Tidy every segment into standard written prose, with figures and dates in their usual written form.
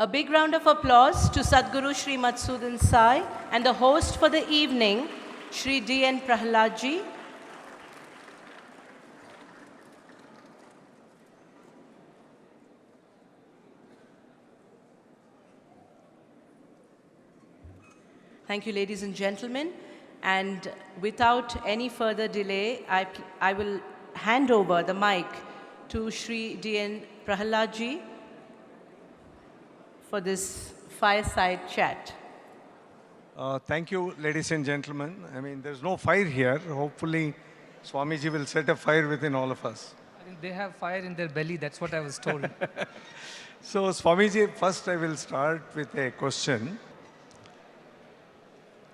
A big round of applause to Sadhguru Shri Matsudin Sai and the host for the evening, Shri D.N. Prahaladji. Thank you, ladies and gentlemen. And without any further delay, I will hand over the mic to Shri D.N. Prahaladji for this fireside chat. Thank you, ladies and gentlemen. I mean, there's no fire here. Hopefully, Swamiji will set a fire within all of us. I think they have fire in their belly. That's what I was told. So, Swamiji, first I will start with a question.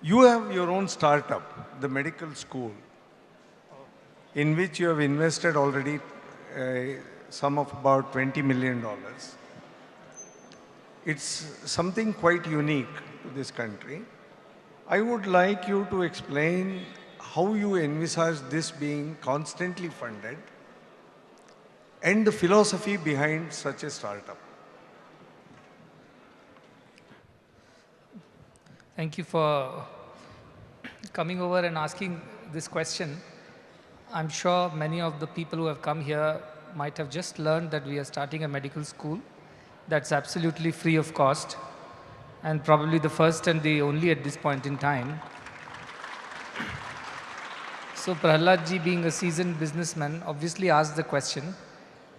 You have your own startup, the medical school, in which you have invested already a sum of about $20 million. It's something quite unique to this country. I would like you to explain how you envisage this being constantly funded and the philosophy behind such a startup. Thank you for coming over and asking this question. I'm sure many of the people who have come here might have just learned that we are starting a medical school that's absolutely free of cost and probably the first and the only at this point in time. So Prahaladji, being a seasoned businessman, obviously asked the question,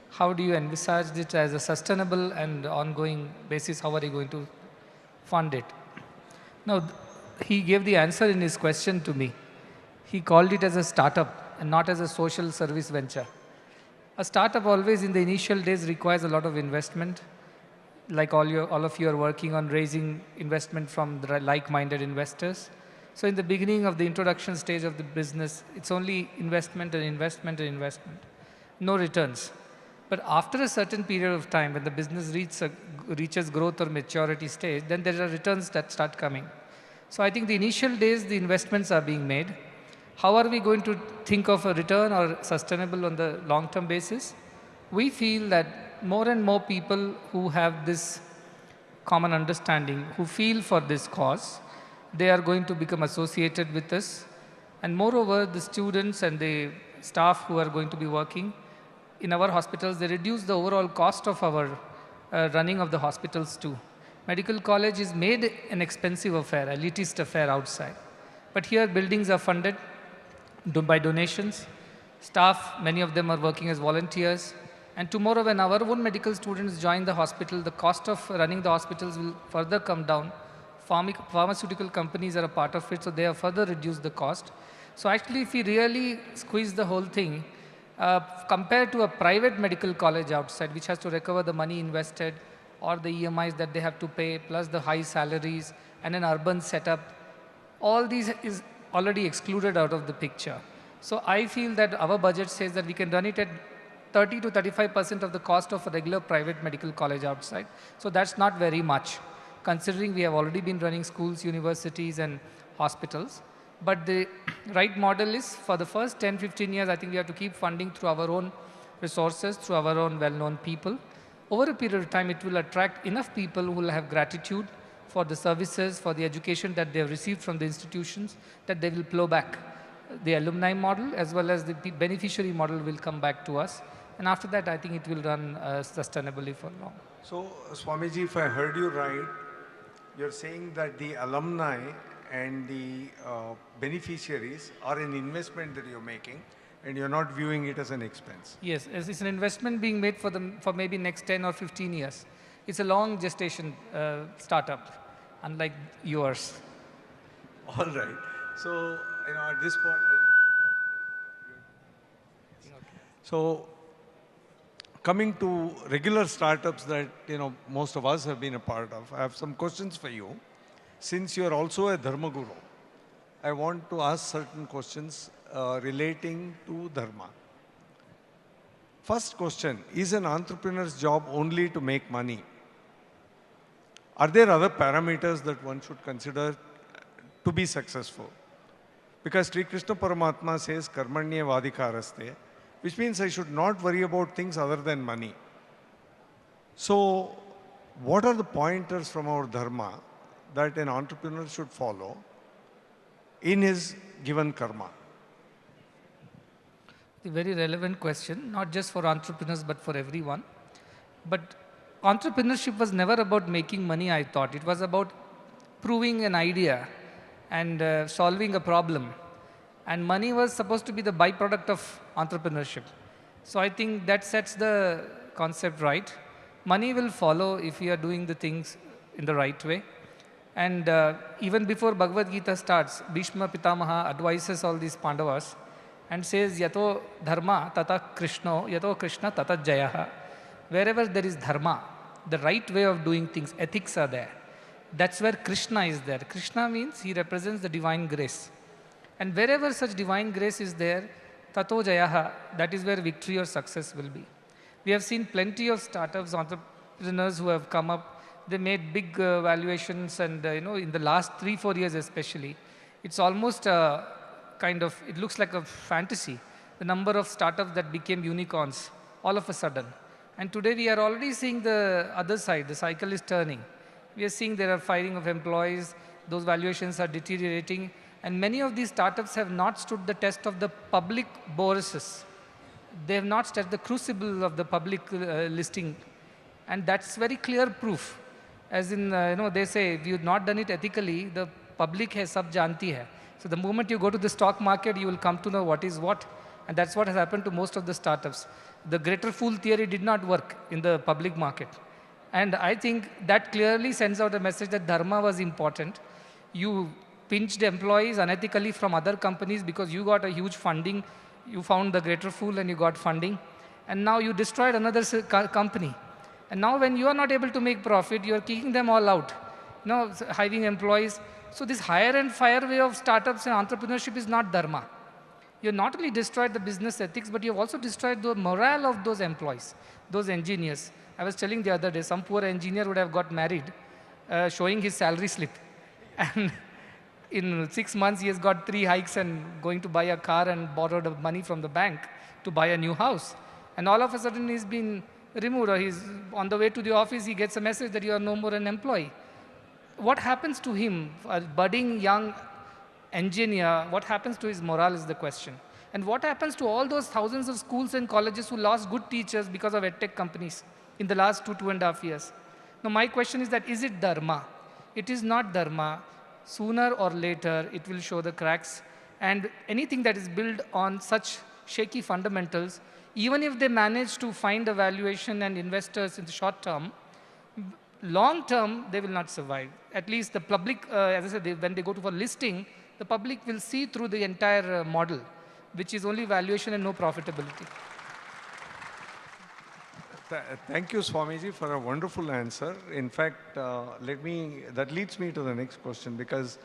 how do you envisage it as a sustainable and ongoing basis? How are you going to fund it? Now, he gave the answer in his question to me. He called it as a startup and not as a social service venture. A startup always in the initial days requires a lot of investment. Like all of you are working on raising investment from the like-minded investors. So in the beginning of the introduction stage of the business, it's only investment and investment and investment. No returns. But after a certain period of time, when the business reaches growth or maturity stage, then there are returns that start coming. So I think the initial days, the investments are being made. How are we going to think of a return or sustainable on the long-term basis? We feel that more and more people who have this common understanding, who feel for this cause, they are going to become associated with us. And moreover, the students and the staff who are going to be working in our hospitals, they reduce the overall cost of our running of the hospitals too. Medical college is made an expensive affair, elitist affair outside. But here buildings are funded by donations. Staff, many of them are working as volunteers. And tomorrow when our own medical students join the hospital, the cost of running the hospitals will further come down. Pharmaceutical companies are a part of it, so they have further reduced the cost. So actually, if we really squeeze the whole thing, compared to a private medical college outside, which has to recover the money invested, or the EMIs that they have to pay, plus the high salaries, and an urban setup, all these is already excluded out of the picture. So I feel that our budget says that we can run it at 30 to 35% of the cost of a regular private medical college outside. So that's not very much, considering we have already been running schools, universities, and hospitals. But the right model is, for the first 10, 15 years, I think we have to keep funding through our own resources, through our own well-known people. Over a period of time, it will attract enough people who will have gratitude for the services, for the education that they have received from the institutions, that they will plow back. The alumni model as well as the beneficiary model will come back to us. And after that, I think it will run sustainably for long. So, Swamiji, if I heard you right, you're saying that the alumni and the beneficiaries are an investment that you're making, and you're not viewing it as an expense. Yes, it's an investment being made for maybe next 10 or 15 years. It's a long gestation startup, unlike yours. All right. So, at this point, so coming to regular startups that, most of us have been a part of, I have some questions for you. Since you're also a Dharma Guru, I want to ask certain questions relating to Dharma. First question, is an entrepreneur's job only to make money? Are there other parameters that one should consider to be successful? Because Sri Krishna Paramatma says, Karmanya Vadikaraste, which means I should not worry about things other than money. So, what are the pointers from our dharma that an entrepreneur should follow in his given karma? A very relevant question, not just for entrepreneurs, but for everyone. But entrepreneurship was never about making money, I thought. It was about proving an idea and solving a problem. And money was supposed to be the byproduct of entrepreneurship. So I think that sets the concept right. Money will follow if we are doing the things in the right way. And even before Bhagavad Gita starts, Bhishma Pitamaha advises all these Pandavas and says, Yato dharma tata krishno, yato krishna tata jayaha. Wherever there is dharma, the right way of doing things, ethics are there. That's where Krishna is there. Krishna means he represents the divine grace. And wherever such divine grace is there, tato jayaha, that is where victory or success will be. We have seen plenty of startups, entrepreneurs who have come up. They made big valuations and in the last 3-4 years especially, it's almost it looks like a fantasy. The number of startups that became unicorns all of a sudden. And today we are already seeing the other side, the cycle is turning. We are seeing there are firing of employees, those valuations are deteriorating, and many of these startups have not stood the test of the public boluses. They have not stood the crucible of the public listing. And that's very clear proof. As in, they say, if you've not done it ethically, the public hai sab janti hai. So the moment you go to the stock market, you will come to know what is what. And that's what has happened to most of the startups. The greater fool theory did not work in the public market. And I think that clearly sends out a message that dharma was important. You pinched employees unethically from other companies because you got a huge funding. You found the greater fool and you got funding. And now you destroyed another company. And now when you are not able to make profit, you are kicking them all out. Hiring employees. So this hire and fire way of startups and entrepreneurship is not dharma. You not only destroyed the business ethics, but you have also destroyed the morale of those employees, those engineers. I was telling the other day, some poor engineer would have got married, showing his salary slip. And in 6 months, he has got 3 hikes and going to buy a car and borrowed money from the bank to buy a new house. And all of a sudden, he's been removed, or he's on the way to the office, he gets a message that you are no more an employee. What happens to him, a budding young engineer, what happens to his morale is the question. And what happens to all those thousands of schools and colleges who lost good teachers because of edtech companies in the last 2.5 years? Now my question is that, is it dharma? It is not dharma. Sooner or later, it will show the cracks. And anything that is built on such shaky fundamentals, even if they manage to find a valuation and investors in the short term, long term, they will not survive. At least the public, as I said, when they go to for listing, the public will see through the entire model, which is only valuation and no profitability. Thank you, Swamiji, for a wonderful answer. In fact, that leads me to the next question, because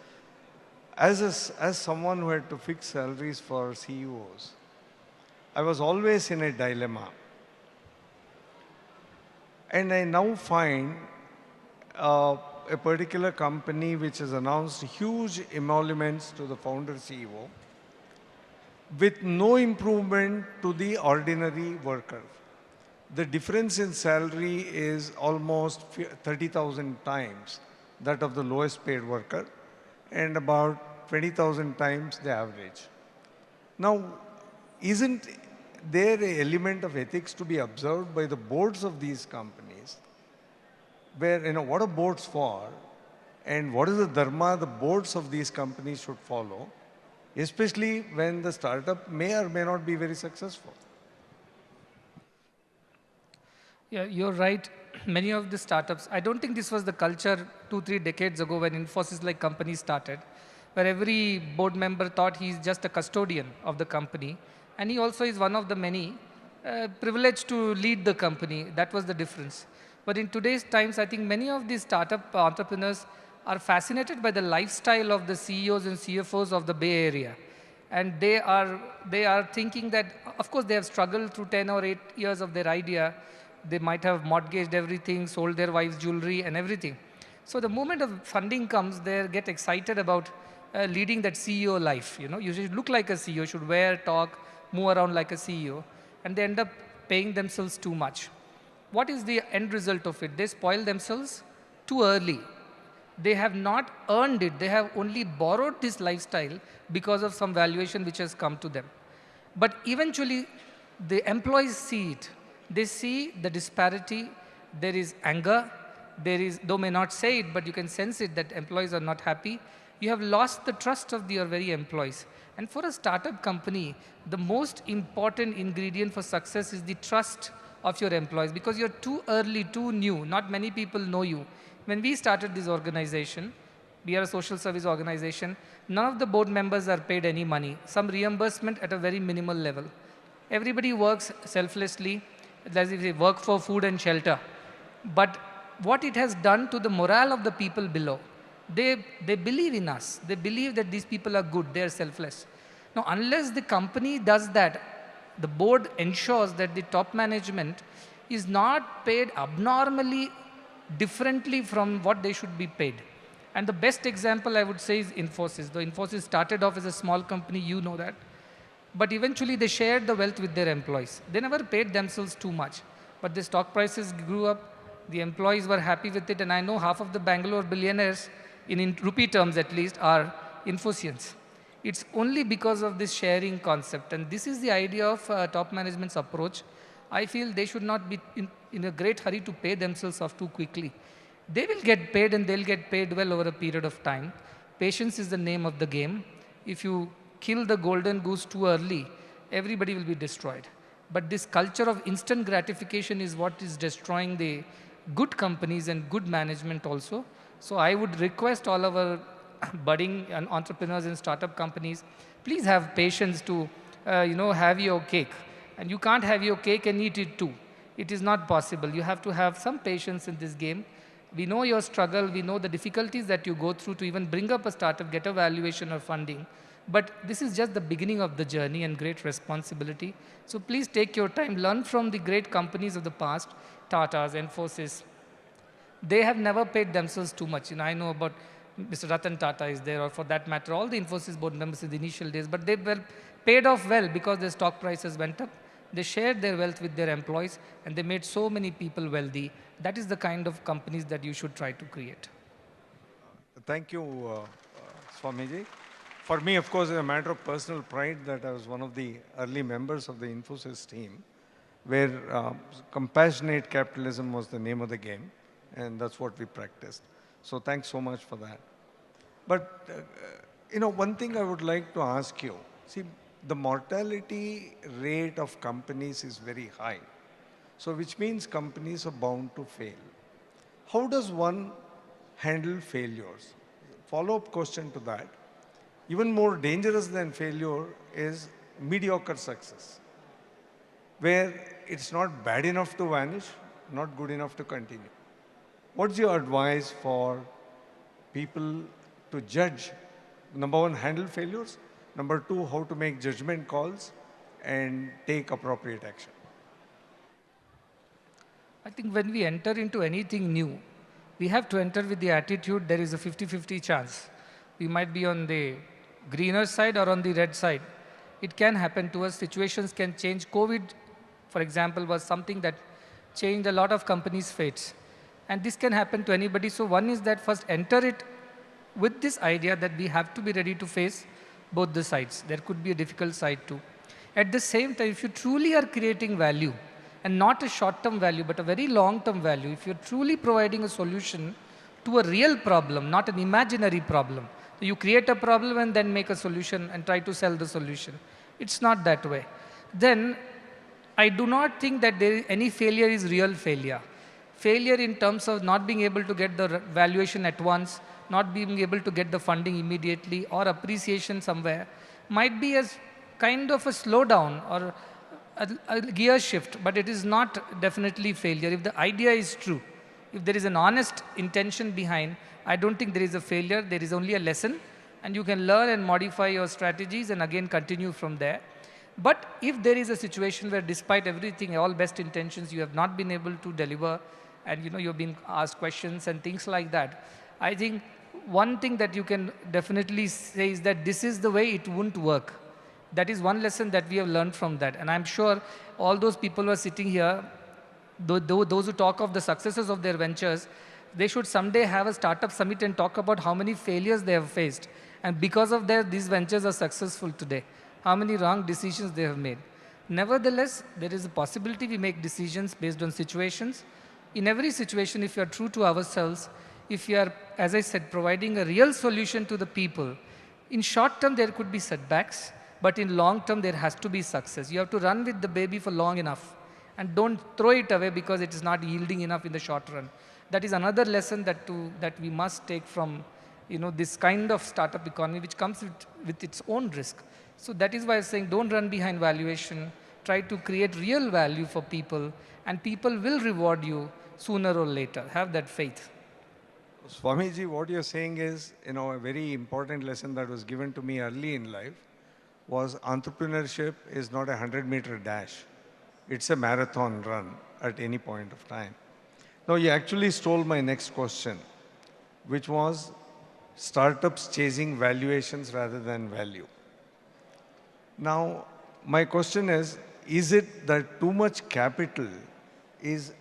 as someone who had to fix salaries for CEOs, I was always in a dilemma. And I now find a particular company which has announced huge emoluments to the founder CEO with no improvement to the ordinary worker. The difference in salary is almost 30,000 times that of the lowest paid worker and about 20,000 times the average. Now, isn't there an element of ethics to be observed by the boards of these companies, where, what are boards for, and what is the dharma the boards of these companies should follow, especially when the startup may or may not be very successful? Yeah, you're right. Many of the startups, I don't think this was the culture 2-3 decades ago when Infosys-like companies started, where every board member thought he's just a custodian of the company. And he also is one of the many privileged to lead the company. That was the difference. But in today's times, I think many of these startup entrepreneurs are fascinated by the lifestyle of the CEOs and CFOs of the Bay Area. And they are thinking that, of course, they have struggled through 10 or 8 years of their idea. They might have mortgaged everything, sold their wives' jewelry and everything. So the moment of funding comes, they get excited about leading that CEO life. You should look like a CEO, should wear, talk, move around like a CEO. And they end up paying themselves too much. what is the end result of it? They spoil themselves too early. They have not earned it. They have only borrowed this lifestyle because of some valuation which has come to them. But eventually, the employees see it. They see the disparity. There is anger. There is, though may not say it, but you can sense it that employees are not happy. You have lost the trust of your very employees. And for a startup company, the most important ingredient for success is the trust of your employees, because you're too early, too new. Not many people know you. When we started this organization, we are a social service organization, none of the board members are paid any money. Some reimbursement at a very minimal level. Everybody works selflessly, as if they work for food and shelter. But what it has done to the morale of the people below, they believe in us. They believe that these people are good, they are selfless. Now, unless the company does that, the board ensures that the top management is not paid abnormally differently from what they should be paid. And the best example I would say is Infosys. Though Infosys started off as a small company, you know that. But eventually they shared the wealth with their employees. They never paid themselves too much. But the stock prices grew up, the employees were happy with it, and I know half of the Bangalore billionaires, in rupee terms at least, are Infosians. It's only because of this sharing concept. And this is the idea of top management's approach. I feel they should not be in a great hurry to pay themselves off too quickly. They will get paid, and they'll get paid well over a period of time. Patience is the name of the game. If you kill the golden goose too early, everybody will be destroyed. But this culture of instant gratification is what is destroying the good companies and good management also. So I would request all our budding entrepreneurs and startup companies, please have patience to have your cake. And you can't have your cake and eat it too. It is not possible. You have to have some patience in this game. We know your struggle. We know the difficulties that you go through to even bring up a startup, get a valuation or funding. But this is just the beginning of the journey and great responsibility. So please take your time. Learn from the great companies of the past, Tata's, Infosys. They have never paid themselves too much. I know about Mr. Ratan Tata is there, or for that matter, all the Infosys board members in the initial days, but they were paid off well because their stock prices went up. They shared their wealth with their employees, and they made so many people wealthy. That is the kind of companies that you should try to create. Thank you, Swamiji. For me, of course, it's a matter of personal pride that I was one of the early members of the Infosys team, where compassionate capitalism was the name of the game, and that's what we practiced. So thanks so much for that. But, one thing I would like to ask you, see, the mortality rate of companies is very high. So which means companies are bound to fail. How does one handle failures? Follow-up question to that. Even more dangerous than failure is mediocre success, where it's not bad enough to vanish, not good enough to continue. What's your advice for people to judge? Number one, handle failures. Number two, how to make judgment calls and take appropriate action. I think when we enter into anything new, we have to enter with the attitude there is a 50-50 chance. We might be on the greener side or on the red side. It can happen to us. Situations can change. COVID, for example, was something that changed a lot of companies' fates. And this can happen to anybody. So one is that first enter it with this idea that we have to be ready to face both the sides. There could be a difficult side too. At the same time, if you truly are creating value, and not a short-term value, but a very long-term value, if you're truly providing a solution to a real problem, not an imaginary problem, so you create a problem and then make a solution and try to sell the solution. It's not that way. Then I do not think that any failure is real failure. Failure in terms of not being able to get the valuation at once, not being able to get the funding immediately, or appreciation somewhere, might be as kind of a slowdown or a gear shift, but it is not definitely failure. If the idea is true, if there is an honest intention behind, I don't think there is a failure. There is only a lesson, and you can learn and modify your strategies and again continue from there. But if there is a situation where despite everything, all best intentions, you have not been able to deliver, and you've been asked questions and things like that, I think one thing that you can definitely say is that this is the way it won't work. That is one lesson that we have learned from that. And I'm sure all those people who are sitting here, Those who talk of the successes of their ventures, they should someday have a startup summit and talk about how many failures they have faced. And because of that, these ventures are successful today. How many wrong decisions they have made. Nevertheless, there is a possibility we make decisions based on situations. In every situation, if you are true to ourselves, if you are, as I said, providing a real solution to the people, in short term there could be setbacks, but in long term there has to be success. You have to run with the baby for long enough and don't throw it away because it is not yielding enough in the short run. That is another lesson that we must take from this kind of startup economy, which comes with its own risk. So that is why I'm saying don't run behind valuation. Try to create real value for people, and people will reward you sooner or later. Have that faith. Swamiji, what you're saying is, a very important lesson that was given to me early in life was entrepreneurship is not a 100-meter dash. It's a marathon run at any point of time. Now, you actually stole my next question, which was startups chasing valuations rather than value. Now, my question is it that too much capital is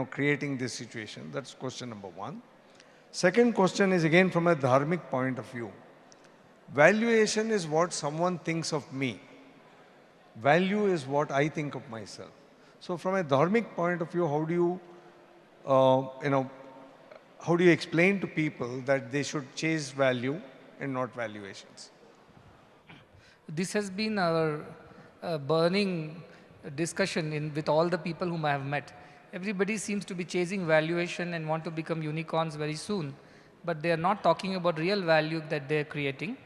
creating this situation? That's question number one. Second question is again from a dharmic point of view. Valuation is what someone thinks of me. Value is what I think of myself. So from a dharmic point of view, how do you explain to people that they should chase value and not valuations? This has been our burning discussion with all the people whom I have met. Everybody seems to be chasing valuation and want to become unicorns very soon, but they are not talking about real value that they are creating.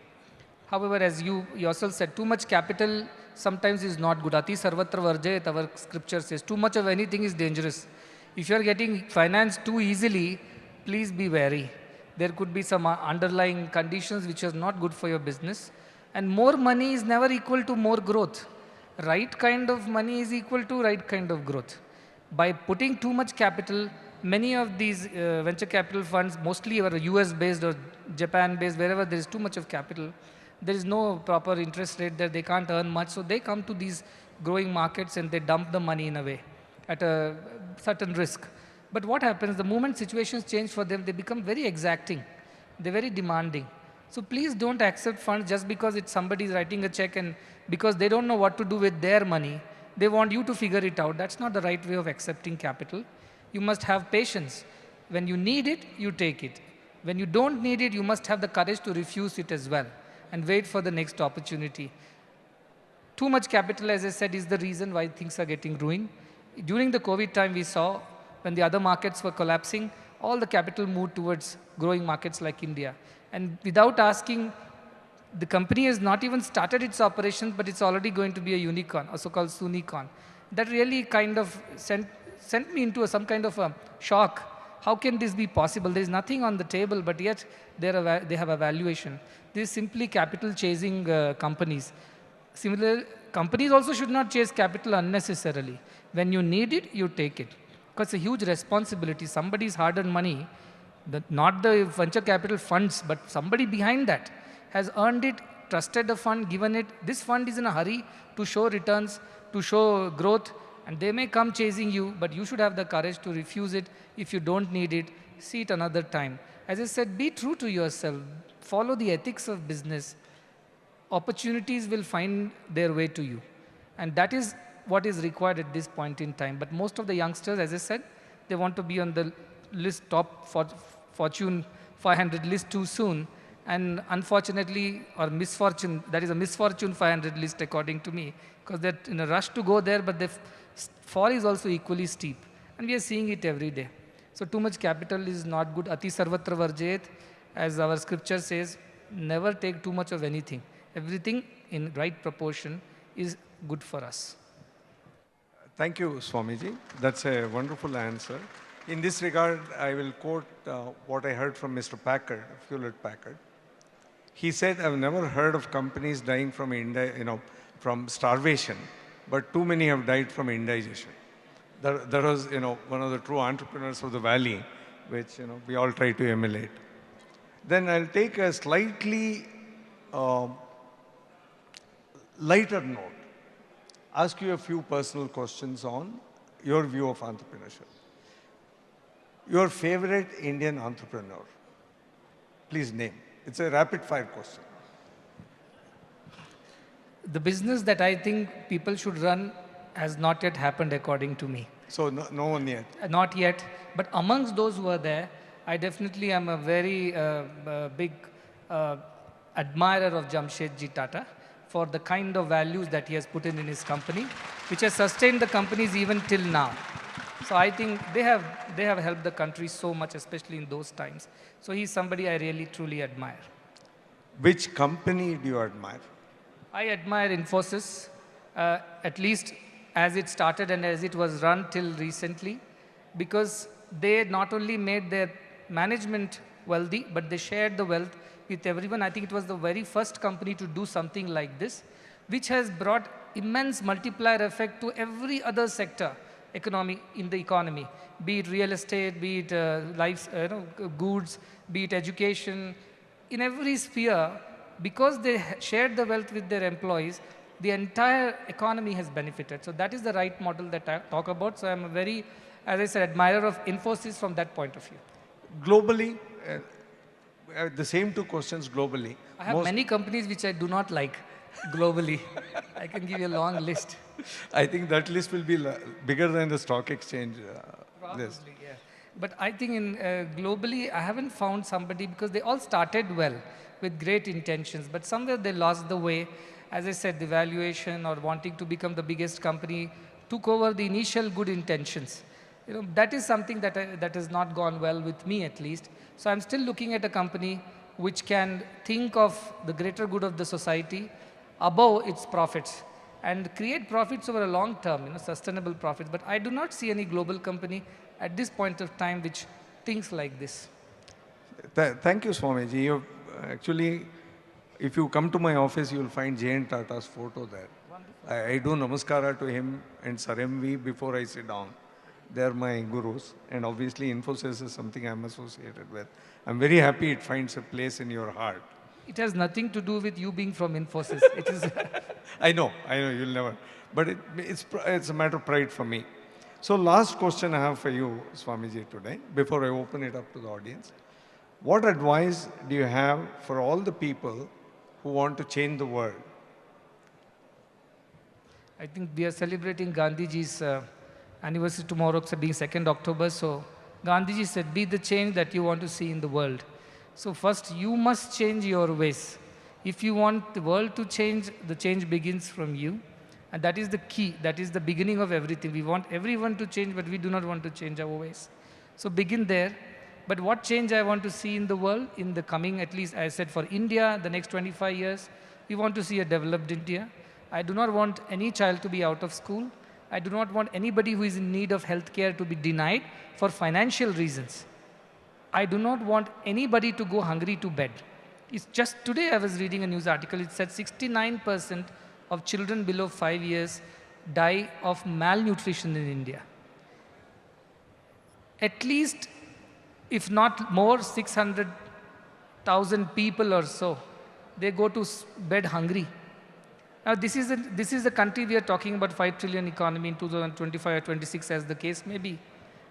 However, as you yourself said, too much capital sometimes is not good. Ati sarvatra varjayat, our scripture says, too much of anything is dangerous. If you are getting financed too easily, please be wary. There could be some underlying conditions which are not good for your business. And more money is never equal to more growth. Right kind of money is equal to right kind of growth. By putting too much capital, many of these venture capital funds, mostly are US based or Japan based, wherever there is too much of capital, there is no proper interest rate there, they can't earn much, so they come to these growing markets and they dump the money in a way at a certain risk. But what happens, the moment situations change for them, they become very exacting, they're very demanding. So please don't accept funds just because it's somebody is writing a check and because they don't know what to do with their money, they want you to figure it out. That's not the right way of accepting capital. You must have patience. When you need it, you take it. When you don't need it, you must have the courage to refuse it as well and wait for the next opportunity. Too much capital, as I said, is the reason why things are getting ruined. During the COVID time, we saw when the other markets were collapsing, all the capital moved towards growing markets like India. And without asking, the company has not even started its operations, but it's already going to be a unicorn, a so-called Sunicorn. That really kind of sent me into some kind of a shock. How can this be possible? There is nothing on the table, but yet they have a valuation. This is simply capital chasing companies. Similarly, companies also should not chase capital unnecessarily. When you need it, you take it. Because it's a huge responsibility. Somebody's hard-earned money, not the venture capital funds, but somebody behind that has earned it, trusted the fund, given it. This fund is in a hurry to show returns, to show growth, and they may come chasing you, but you should have the courage to refuse it. If you don't need it, see it another time. As I said, be true to yourself. Follow the ethics of business. Opportunities will find their way to you. And that is what is required at this point in time. But most of the youngsters, as I said, they want to be on the list, top Fortune 500 list too soon. And unfortunately, or misfortune, that is a misfortune 500 list according to me, because they're in a rush to go there, but the fall is also equally steep. And we are seeing it every day. So too much capital is not good. Ati sarvatra varjayet, as our scripture says, never take too much of anything. Everything in right proportion is good for us. Thank you, Swamiji. That's a wonderful answer. In this regard, I will quote what I heard from Mr. Packard, Hewlett Packard. He said, I've never heard of companies dying from from starvation, but too many have died from indigestion. That was, one of the true entrepreneurs of the valley, which, we all try to emulate. Then I'll take a slightly lighter note, ask you a few personal questions on your view of entrepreneurship. Your favorite Indian entrepreneur. Please name. It's a rapid fire question. The business that I think people should run has not yet happened according to me. So no one yet. Not yet, but amongst those who are there, I definitely am a very big admirer of Jamshedji Tata for the kind of values that he has put in his company, which has sustained the companies even till now. So I think they have helped the country so much, especially in those times. So he's somebody I really, truly admire. Which company do you admire? I admire Infosys, at least as it started and as it was run till recently, because they not only made their management wealthy, but they shared the wealth with everyone. I think it was the very first company to do something like this, which has brought immense multiplier effect to every other sector in the economy, be it real estate, be it goods, be it education. In every sphere, because they shared the wealth with their employees, the entire economy has benefited. So that is the right model that I talk about. So I'm a very, as I said, admirer of Infosys from that point of view. Globally, the same two questions globally. I have many companies which I do not like globally. I can give you a long list. I think that list will be bigger than the stock exchange list. Probably, yeah. But I think globally, I haven't found somebody, because they all started well with great intentions, but somewhere they lost the way. As I said, the valuation or wanting to become the biggest company took over the initial good intentions. That is something that has not gone well with me, at least. So I'm still looking at a company which can think of the greater good of the society above its profits and create profits over a long term, sustainable profits. But I do not see any global company at this point of time which thinks like this. Thank you, Swamiji. Actually, if you come to my office, you will find J.N. Tata's photo there. I do namaskara to him and Sir M.V. before I sit down. They are my gurus, and obviously Infosys is something I'm associated with. I'm very happy it finds a place in your heart. It has nothing to do with you being from Infosys. It is. I know, you'll never. But it's a matter of pride for me. So last question I have for you, Swamiji, today, before I open it up to the audience. What advice do you have for all the people who want to change the world? I think we are celebrating Gandhiji's anniversary tomorrow, being 2nd October. So Gandhiji said, be the change that you want to see in the world. So first, you must change your ways. If you want the world to change, the change begins from you. And that is the key. That is the beginning of everything. We want everyone to change, but we do not want to change our ways. So begin there. But what change I want to see in the world in the coming, at least I said for India, the next 25 years, we want to see a developed India. I do not want any child to be out of school. I do not want anybody who is in need of health care to be denied for financial reasons. I do not want anybody to go hungry to bed. It's just today I was reading a news article. It said 69% of children below 5 years die of malnutrition in India. At least, if not more, 600,000 people or so, they go to bed hungry. Now, this is a country we are talking about 5 trillion economy in 2025 or 26, as the case may be.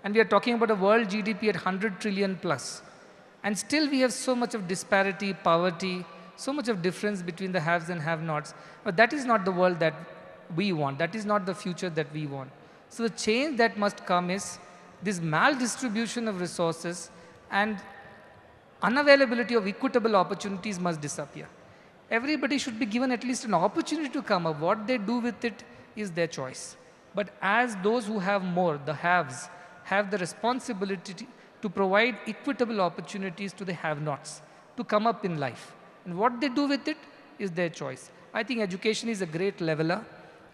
And we are talking about a world GDP at 100 trillion plus. And still we have so much of disparity, poverty, so much of difference between the haves and have-nots. But that is not the world that we want. That is not the future that we want. So the change that must come is this maldistribution of resources and unavailability of equitable opportunities must disappear. Everybody should be given at least an opportunity to come up. What they do with it is their choice. But as those who have more, the haves, have the responsibility to provide equitable opportunities to the have-nots to come up in life. And what they do with it is their choice. I think education is a great leveler.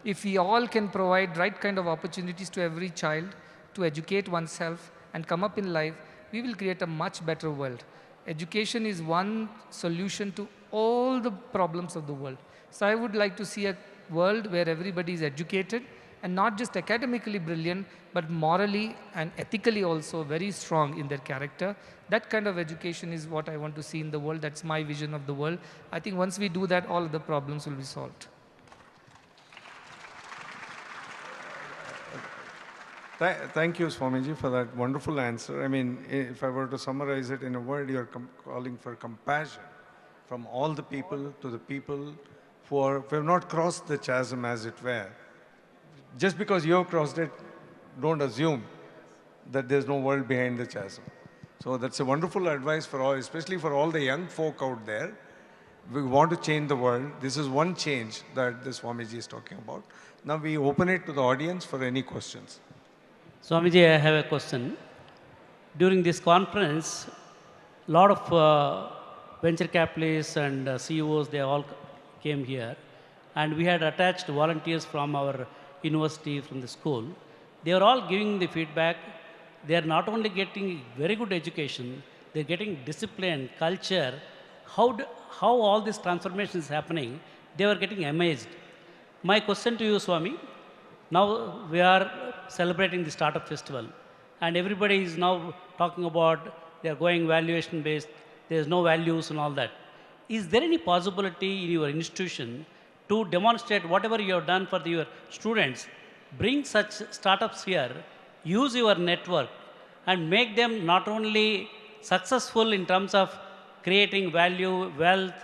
If we all can provide right kind of opportunities to every child to educate oneself and come up in life, we will create a much better world. Education is one solution to all the problems of the world. So I would like to see a world where everybody is educated and not just academically brilliant, but morally and ethically also very strong in their character. That kind of education is what I want to see in the world. That's my vision of the world. I think once we do that, all of the problems will be solved. Thank you, Swamiji, for that wonderful answer. I mean, if I were to summarize it in a word, you're calling for compassion from all the people to the people who have not crossed the chasm, as it were. Just because you have crossed it, don't assume that there's no world behind the chasm. So that's a wonderful advice for all, especially for all the young folk out there. We want to change the world. This is one change that the Swamiji is talking about. Now we open it to the audience for any questions. Swamiji, I have a question. During this conference, a lot of venture capitalists and CEOs, they all came here. And we had attached volunteers from our university, from the school. They are all giving the feedback. They are not only getting very good education, they're getting discipline, culture. How all this transformation is happening, they were getting amazed. My question to you, Swami, now we are celebrating the startup festival, and everybody is now talking about they are going valuation based, there's no values and all that. Is there any possibility in your institution to demonstrate whatever you have done for your students, bring such startups here, use your network, and make them not only successful in terms of creating value, wealth,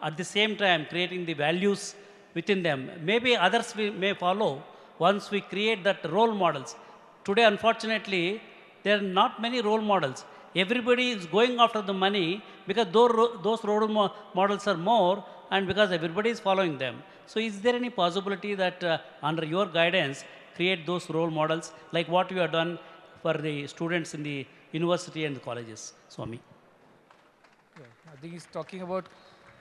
at the same time creating the values within them. Maybe others may follow once we create that role models. Today, unfortunately, there are not many role models. Everybody is going after the money because those role models are more, and because everybody is following them. So is there any possibility that under your guidance, create those role models like what you have done for the students in the university and the colleges, Swami? I think he's talking about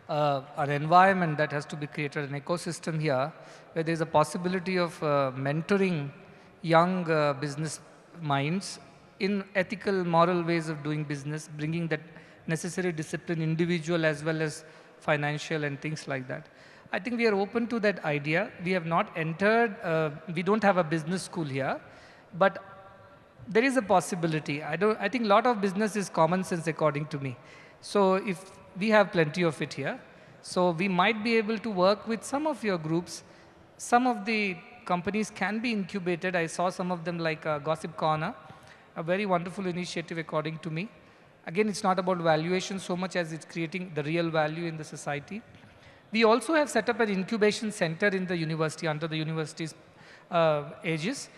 an environment that has to be created, an ecosystem here, where there's a possibility of mentoring young business minds in ethical, moral ways of doing business, bringing that necessary discipline, individual as well as financial and things like that. I think we are open to that idea. We have not entered, we don't have a business school here, but there is a possibility. I think a lot of business is common sense according to me. So if we have plenty of it here, so we might be able to work with some of your groups. Some of the companies can be incubated. I saw some of them like Gossip Corner, a very wonderful initiative according to me. Again, it's not about valuation so much as it's creating the real value in the society. We also have set up an incubation center in the university under the university's aegis.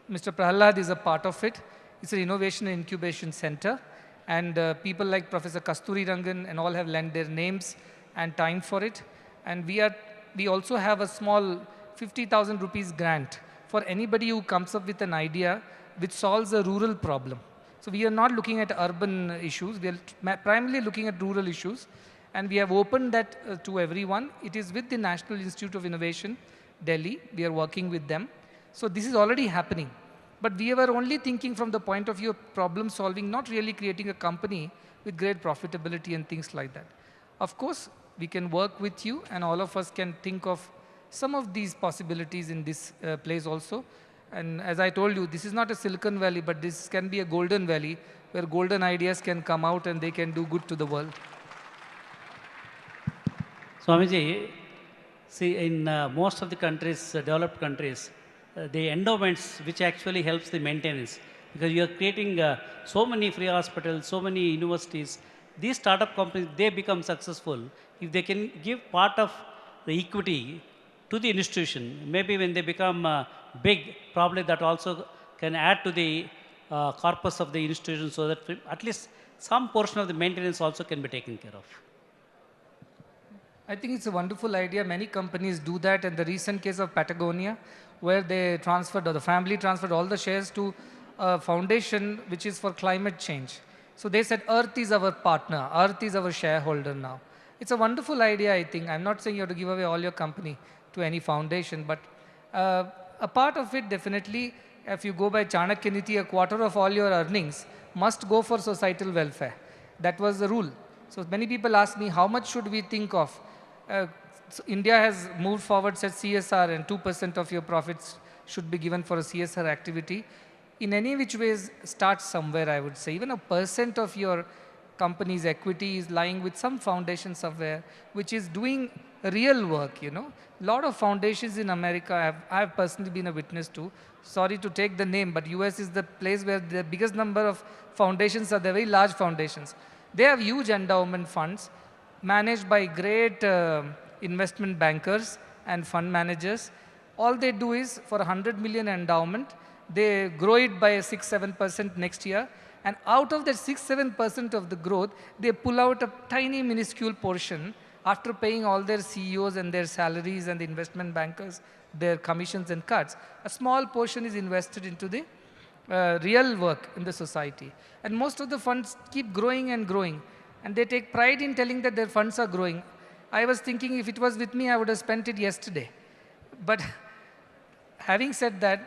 Mr. Prahalad is a part of it. It's an innovation and incubation center. And people like Professor Kasturi Rangan and all have lent their names and time for it. And we also have a small 50,000 rupees grant for anybody who comes up with an idea which solves a rural problem. So we are not looking at urban issues. We are primarily looking at rural issues. And we have opened that to everyone. It is with the National Institute of Innovation, Delhi. We are working with them. So this is already happening. But we were only thinking from the point of view of problem solving, not really creating a company with great profitability and things like that. Of course, we can work with you, and all of us can think of some of these possibilities in this place also. And as I told you, this is not a Silicon Valley, but this can be a golden valley where golden ideas can come out and they can do good to the world. Swamiji, see, in most of the countries, developed countries, the endowments, which actually helps the maintenance, because you are creating so many free hospitals, so many universities. These startup companies, they become successful if they can give part of the equity to the institution. Maybe when they become big, probably that also can add to the corpus of the institution, so that at least some portion of the maintenance also can be taken care of. I think it's a wonderful idea. Many companies do that. And the recent case of Patagonia, where they transferred, or the family transferred all the shares to a foundation which is for climate change. So they said, Earth is our partner, Earth is our shareholder now. It's a wonderful idea, I think. I'm not saying you have to give away all your company to any foundation, but a part of it definitely, if you go by Chanakya Niti, a quarter of all your earnings must go for societal welfare. That was the rule. So many people ask me, how much should we think of? So India has moved forward, said CSR, and 2% of your profits should be given for a CSR activity. In any which ways, start somewhere, I would say. Even 1% of your company's equity is lying with some foundation somewhere, which is doing real work, you know. Lot of foundations in America, I have personally been a witness to. Sorry to take the name, but US is the place where the biggest number of foundations are the very large foundations. They have huge endowment funds managed by great investment bankers and fund managers. All they do is for 100 million endowment, they grow it by 6-7% next year. And out of that 6-7% of the growth, they pull out a tiny minuscule portion after paying all their CEOs and their salaries and the investment bankers, their commissions and cuts. A small portion is invested into the real work in the society. And most of the funds keep growing and growing. And they take pride in telling that their funds are growing. I was thinking if it was with me, I would have spent it yesterday. But having said that,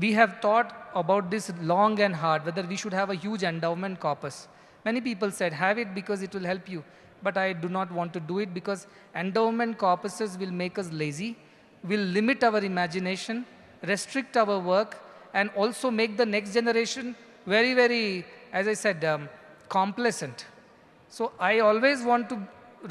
we have thought about this long and hard, whether we should have a huge endowment corpus. Many people said, have it because it will help you. But I do not want to do it because endowment corpuses will make us lazy, will limit our imagination, restrict our work, and also make the next generation very, very, as I said, complacent. So I always want to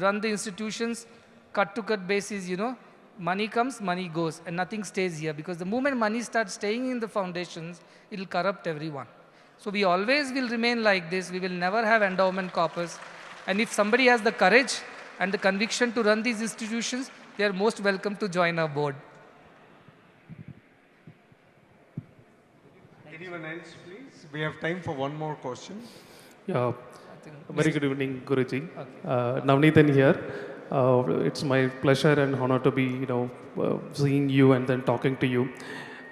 run the institutions cut-to-cut basis, you know. Money comes, money goes, and nothing stays here. Because the moment money starts staying in the foundations, it will corrupt everyone. So we always will remain like this. We will never have endowment corpus. And if somebody has the courage and the conviction to run these institutions, they are most welcome to join our board. Anyone else, please? We have time for one more question. Yeah. Very good evening, Guruji. Navneethan here. It's my pleasure and honor to be, seeing you and then talking to you.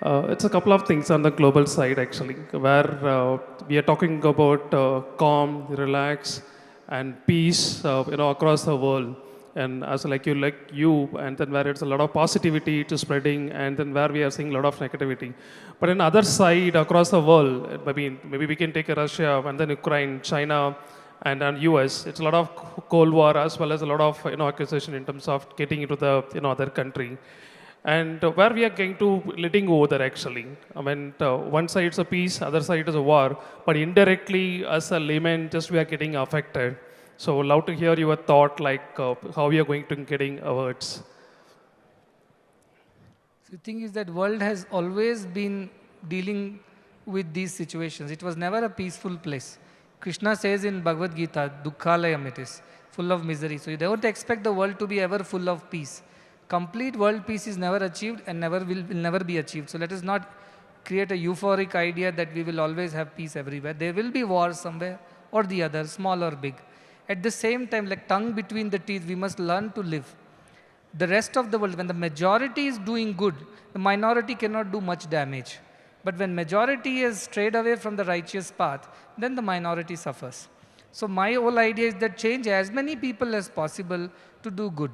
It's a couple of things on the global side, actually, where we are talking about calm, relax, and peace, across the world. And as like you, and then where it's a lot of positivity to spreading, and then where we are seeing a lot of negativity. But on the other side, across the world, maybe we can take Russia, and then Ukraine, China, and then US. It's a lot of Cold War as well as a lot of acquisition in terms of getting into the other country. And where we are going to letting go there actually. I mean, one side is a peace, other side is a war, but indirectly as a layman, just we are getting affected. So love to hear your thought, like how we are going to getting awards. The thing is that world has always been dealing with these situations. It was never a peaceful place. Krishna says in Bhagavad Gita, Dukkhalayam it is, full of misery. So you don't expect the world to be ever full of peace. Complete world peace is never achieved and will never be achieved. So let us not create a euphoric idea that we will always have peace everywhere. There will be wars somewhere or the other, small or big. At the same time, like tongue between the teeth, we must learn to live. The rest of the world, when the majority is doing good, the minority cannot do much damage. But when majority is strayed away from the righteous path, then the minority suffers. So my whole idea is that change as many people as possible to do good.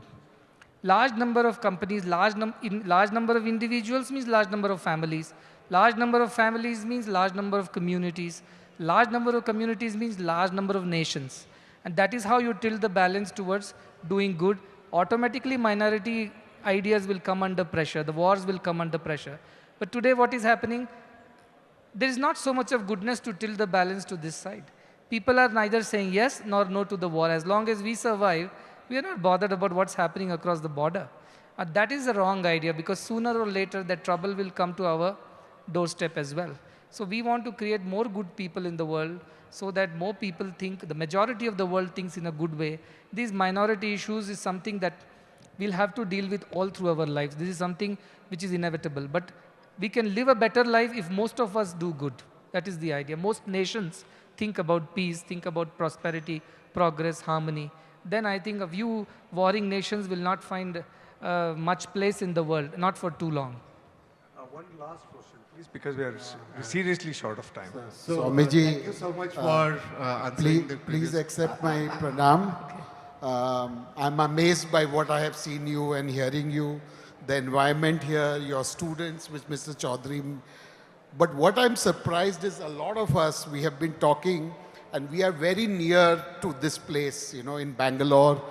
Large number of companies, large number of individuals means large number of families. Large number of families means large number of communities. Large number of communities means large number of nations. And that is how you tilt the balance towards doing good. Automatically minority ideas will come under pressure. The wars will come under pressure. But today what is happening? There is not so much of goodness to tilt the balance to this side. People are neither saying yes nor no to the war. As long as we survive, we are not bothered about what's happening across the border. That is a wrong idea because sooner or later that trouble will come to our doorstep as well. So we want to create more good people in the world so that more people think, the majority of the world thinks in a good way. These minority issues is something that we'll have to deal with all through our lives. This is something which is inevitable. But we can live a better life if most of us do good. That is the idea. Most nations think about peace, think about prosperity, progress, harmony. Then I think a few warring nations will not find much place in the world, not for too long. One last question, please, because we are seriously short of time. So, Swamiji, thank you so much for answering please accept my pranam. I'm amazed by what I have seen you and hearing you, the environment here, your students with Mr. Chowdary. But what I'm surprised is a lot of us, we have been talking and we are very near to this place, in Bangalore.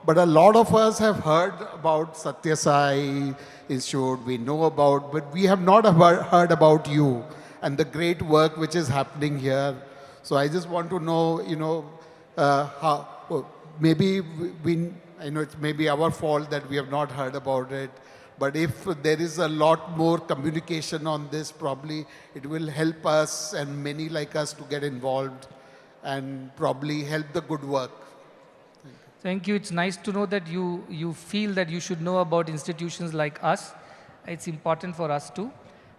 But a lot of us have heard about Sathya Sai Institute, we know about, but we have not heard about you and the great work which is happening here. So I just want to know, how, maybe I know it's maybe our fault that we have not heard about it, but if there is a lot more communication on this, probably it will help us and many like us to get involved and probably help the good work. Thank you. It's nice to know that you feel that you should know about institutions like us. It's important for us too.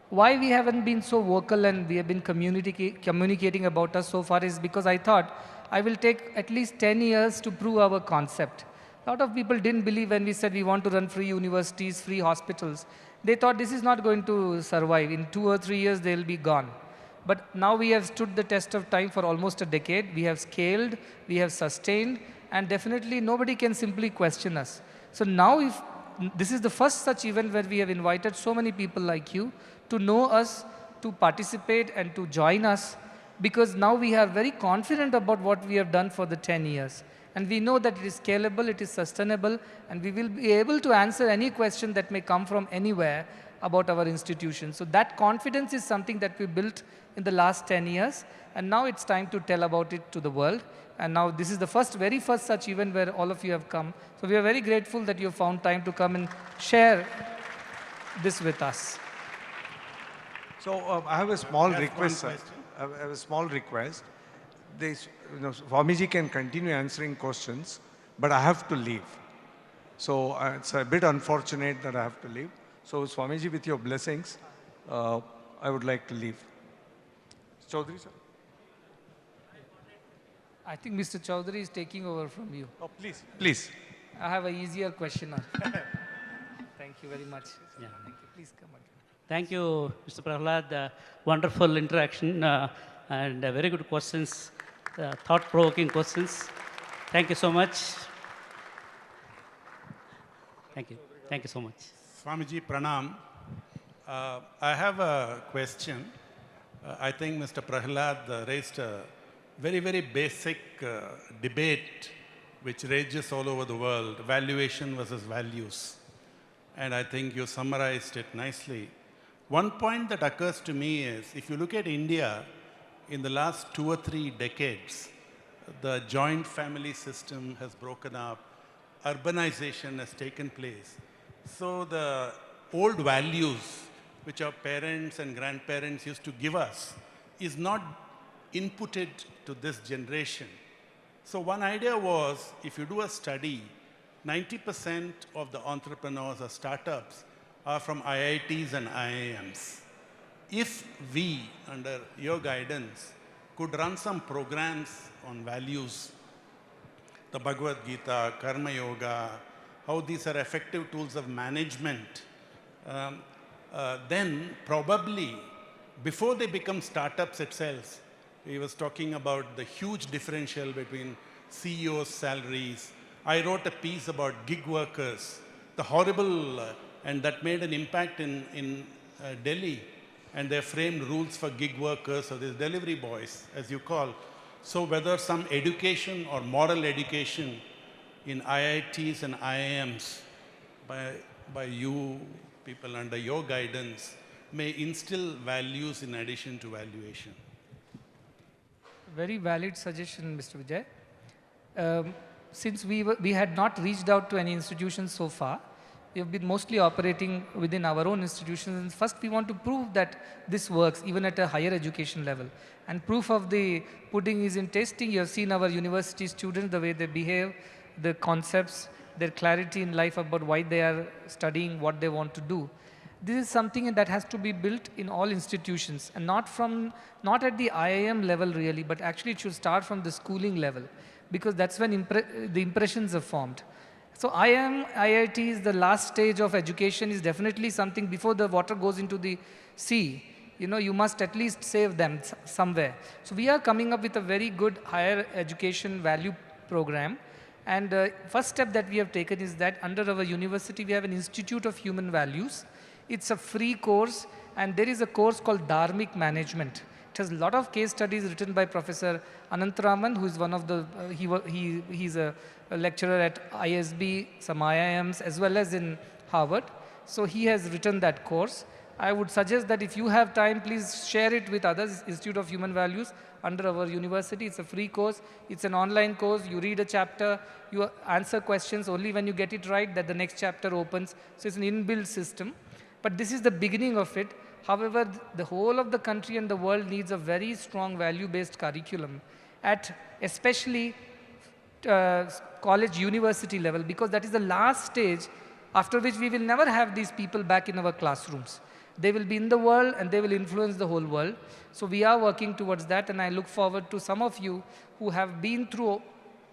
Why we haven't been so vocal and we have been communicating about us so far is because I thought I will take at least 10 years to prove our concept. A lot of people didn't believe when we said we want to run free universities, free hospitals. They thought this is not going to survive. In 2 or 3 years, they'll be gone. But now we have stood the test of time for almost a decade. We have scaled, we have sustained, and definitely nobody can simply question us. So now if this is the first such event where we have invited so many people like you to know us, to participate and to join us, because now we are very confident about what we have done for the 10 years. And we know that it is scalable, it is sustainable, and we will be able to answer any question that may come from anywhere about our institution. So that confidence is something that we built in the last 10 years, and now it's time to tell about it to the world. And now this is the very first such event where all of you have come. So we are very grateful that you have found time to come and share this with us. So I have a small request, sir. I have a small request. Swamiji can continue answering questions, but I have to leave. So it's a bit unfortunate that I have to leave. So Swamiji, with your blessings, I would like to leave. Chowdary, sir. I think Mr. Chowdary is taking over from you. Oh, please, please. I have an easier question now. Thank you very much. Yeah. Thank you. Please come again. Thank you, Mr. Prahlad. Wonderful interaction and very good questions, thought-provoking questions. Thank you so much. Thank you. Thank you so much. Swamiji, pranam. I have a question. I think Mr. Prahlad raised a very, very basic debate which rages all over the world, valuation versus values. And I think you summarized it nicely. One point that occurs to me is, if you look at India, in the last 2 or 3 decades, the joint family system has broken up, urbanization has taken place. So the old values which our parents and grandparents used to give us is not inputted to this generation. So one idea was, if you do a study, 90% of the entrepreneurs or startups are from IITs and IIMs. If we, under your guidance, could run some programs on values, the Bhagavad Gita, Karma Yoga, how these are effective tools of management, then probably before they become startups itself, he was talking about the huge differential between CEOs' salaries. I wrote a piece about gig workers, the horrible, and that made an impact in Delhi, and they framed rules for gig workers, or these delivery boys, as you call. So whether some education or moral education in IITs and IIMs by you people under your guidance may instill values in addition to valuation. Very valid suggestion, Mr. Vijay. Since we had not reached out to any institutions so far, we have been mostly operating within our own institutions. And first, we want to prove that this works, even at a higher education level. And proof of the pudding is in tasting. You have seen our university students, the way they behave, the concepts, their clarity in life about why they are studying, what they want to do. This is something that has to be built in all institutions, and not at the IIM level really, but actually it should start from the schooling level, because that's when the impressions are formed. So IIT, the last stage of education, is definitely something before the water goes into the sea. You must at least save them somewhere. So we are coming up with a very good higher education value program. And first step that we have taken is that under our university, we have an Institute of Human Values. It's a free course, and there is a course called Dharmic Management. It has a lot of case studies written by Professor Anantharaman, who is one of the, he's a lecturer at ISB, some IIMs, as well as in Harvard. So he has written that course. I would suggest that if you have time, please share it with others, Institute of Human Values. under our university. It's a free course. It's an online course. You read a chapter, you answer questions. Only when you get it right that the next chapter opens. So it's an inbuilt system. But this is the beginning of it. However, the whole of the country and the world needs a very strong value-based curriculum at especially college, university level, because that is the last stage after which we will never have these people back in our classrooms. They will be in the world and they will influence the whole world. So we are working towards that, and I look forward to some of you who have been through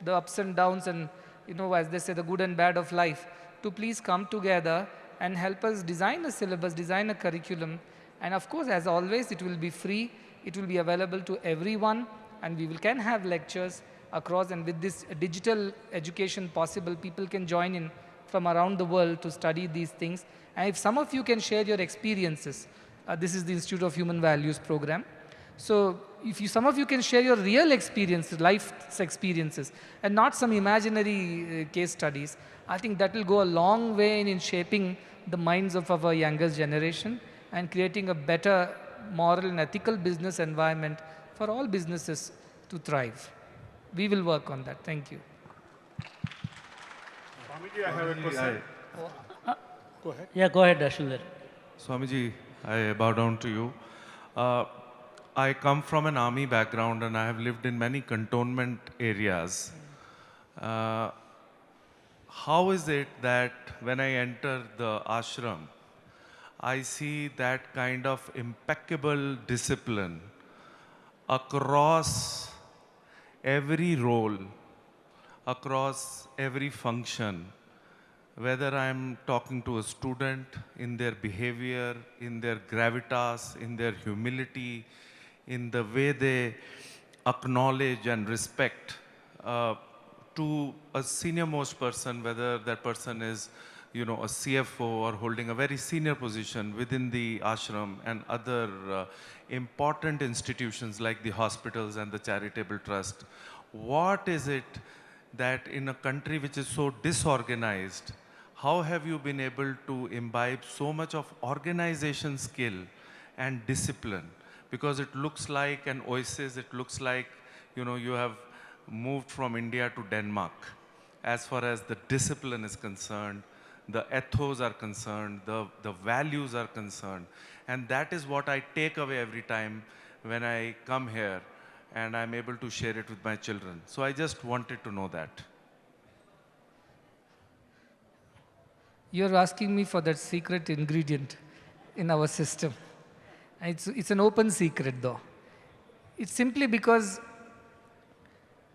the ups and downs and, you know, as they say, the good and bad of life, to please come together and help us design a syllabus, design a curriculum. And of course, as always, it will be free. It will be available to everyone, and we can have lectures across. And with this digital education possible, people can join in from around the world to study these things. And if some of you can share your experiences, this is the Institute of Human Values program. So if some of you can share your real experiences, life's experiences, and not some imaginary case studies, I think that will go a long way in shaping the minds of our younger generation and creating a better moral and ethical business environment for all businesses to thrive. We will work on that. Thank you. Swamiji, I have a question. Go ahead. Yeah, go ahead, Ashwindar. Swamiji, I bow down to you. I come from an army background and I have lived in many cantonment areas. How is it that when I enter the ashram, I see that kind of impeccable discipline across every role, across every function, whether I'm talking to a student in their behavior, in their gravitas, in their humility, in the way they acknowledge and respect to a senior most person, whether that person is, you know, a CFO or holding a very senior position within the ashram and other important institutions like the hospitals and the charitable trust. What is it that in a country which is so disorganized, how have you been able to imbibe so much of organization skill and discipline? Because it looks like an oasis, it looks like, you know, you have moved from India to Denmark as far as the discipline is concerned, the ethos are concerned, the values are concerned. And that is what I take away every time when I come here and I'm able to share it with my children. So I just wanted to know that. You're asking me for that secret ingredient in our system. It's an open secret though. It's simply because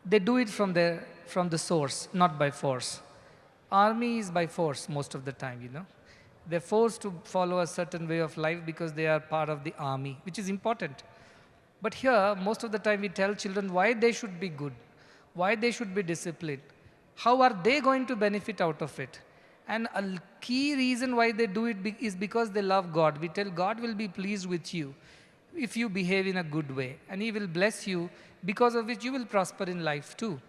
they do it from the source, not by force. Army is by force most of the time, you know. They're forced to follow a certain way of life because they are part of the army, which is important. But here, most of the time we tell children why they should be good, why they should be disciplined, how are they going to benefit out of it. And a key reason why they do it is because they love God. We tell God will be pleased with you if you behave in a good way, and He will bless you, because of which you will prosper in life too.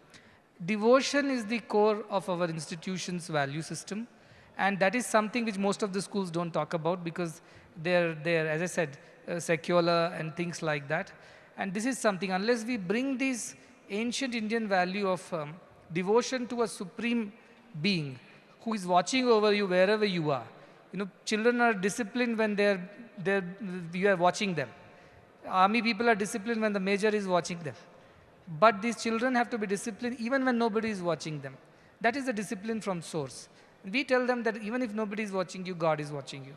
Devotion is the core of our institution's value system, and that is something which most of the schools don't talk about because they're as I said, secular and things like that. And this is something, unless we bring this ancient Indian value of devotion to a supreme being who is watching over you wherever you are. You know, children are disciplined when you are watching them. Army people are disciplined when the major is watching them. But these children have to be disciplined even when nobody is watching them. That is the discipline from source. And we tell them that even if nobody is watching you, God is watching you.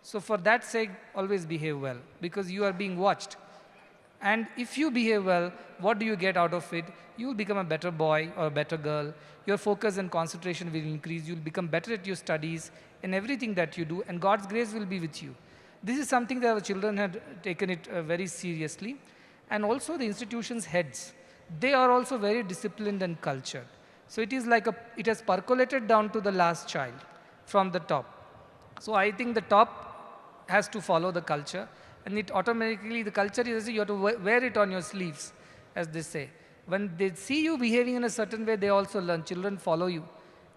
So for that sake, always behave well, because you are being watched. And if you behave well, what do you get out of it? You will become a better boy or a better girl. Your focus and concentration will increase. You will become better at your studies and everything that you do, and God's grace will be with you. This is something that our children had taken it very seriously. And also the institution's heads, they are also very disciplined and cultured. So it is like it has percolated down to the last child from the top. So I think the top has to follow the culture, and it automatically, the culture is you have to wear it on your sleeves, as they say. When they see you behaving in a certain way, they also learn. Children follow you.